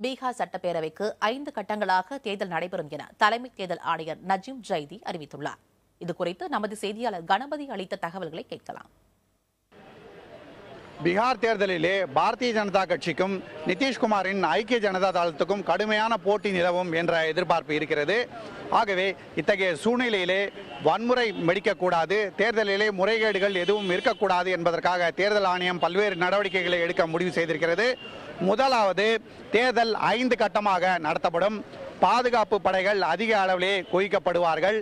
பீகார் சட்டப்பேரவைக்கு 5 கட்டங்களாக தேர்தல் நடைபெறும் என தலைமை தேர்தல் ஆணையர் நஜீம் ஜைதி அறிவித்துள்ளார். இதுகுறித்து நமது செய்தியாளர் கணபதி அளித்த தகவல்களை கேட்கலாம். பீகார் தேர்தலிலே பாரதிய ஜனதா கட்சிக்கும் நிதிஷ்குமாரின் ஐக்கிய ஜனதா தளத்துக்கும் கடுமையான போட்டி நிலவும் என்ற எதிர்பார்ப்பு இருக்கிறது. ஆகவே இத்தகைய சூழ்நிலையிலே வன்முறை வெடிக்கக்கூடாது, தேர்தலிலே முறைகேடுகள் எதுவும் இருக்கக்கூடாது என்பதற்காக தேர்தல் ஆணையம் பல்வேறு நடவடிக்கைகளை எடுக்க முடிவு செய்திருக்கிறது. முதலாவது, தேர்தல் 5 கட்டமாக நடத்தப்படும். பாதுகாப்பு படைகள் அதிக அளவிலே குவிக்கப்படுவார்கள்.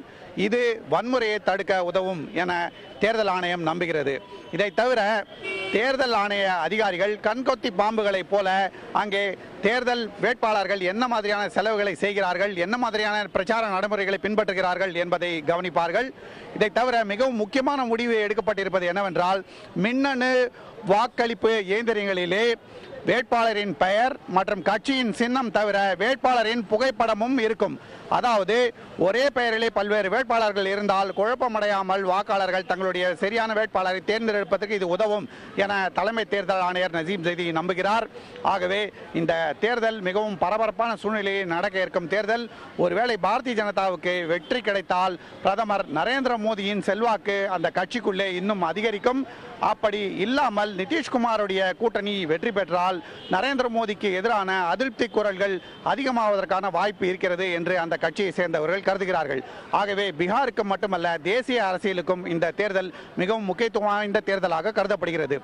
இது வன்முறையை தடுக்க உதவும் என தேர்தல் ஆணையம் நம்புகிறது. இதை தவிர தேர்தல் ஆணைய அதிகாரிகள் கண்கொத்தி பாம்புகளைப் போல அங்கே தேர்தல் வேட்பாளர்கள் என்ன மாதிரியான செலவுகளை செய்கிறார்கள், என்ன மாதிரியான பிரச்சார நடைமுறைகளை பின்பற்றுகிறார்கள் என்பதை கவனிப்பார்கள். இதை தவிர மிகவும் முக்கியமான முடிவு எடுக்கப்பட்டிருப்பது என்னவென்றால், மின்னணு வாக்களிப்பு இயந்திரங்களிலே வேட்பாளரின் பெயர் மற்றும் கட்சியின் சின்னம் தவிர வேட்பாளரின் புகைப்படமும் இருக்கும். அதாவது ஒரே பெயரிலே பல்வேறு வேட்பாளர்கள் இருந்தால் குழப்பமடையாமல் வாக்காளர்கள் தங்களுடைய சரியான வேட்பாளரை தேர்ந்தெடுப்பதற்கு இது உதவும் என தலைமை தேர்தல் ஆணையர் நஜீம் ஜைதி நம்புகிறார். ஆகவே இந்த தேர்தல் மிகவும் பரபரப்பான சூழ்நிலையில் நடக்க இருக்கும் தேர்தல். ஒருவேளை பாரதிய ஜனதாவுக்கு வெற்றி கிடைத்தால் பிரதமர் நரேந்திர மோடியின் செல்வாக்கு அந்த கட்சிக்குள்ளே இன்னும் அதிகரிக்கும். அப்படி இல்லாமல் நிதிஷ்குமாருடைய கூட்டணி வெற்றி பெற்றால் நரேந்திர மோடிக்கு எதிரான அதிருப்தி குரல்கள் அதிகமாவதற்கான வாய்ப்பு இருக்கிறது என்று அந்த கட்சியை சேர்ந்தவர்கள் கருதுகிறார்கள். ஆகவே பீகாருக்கு மட்டுமல்ல, தேசிய அரசியலுக்கும் இந்த தேர்தல் மிகவும் முக்கியத்துவம் வாய்ந்த தேர்தலாக கருதப்படுகிறது.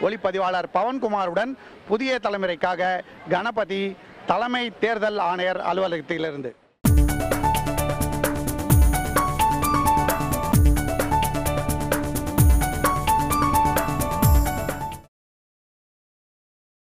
ஒளிப்பதிவாளர் பவன்குமாருடன் புதிய தலைமுறைக்காக கணபதி, தலைமை தேர்தல் ஆணையர் அலுவலகத்திலிருந்து.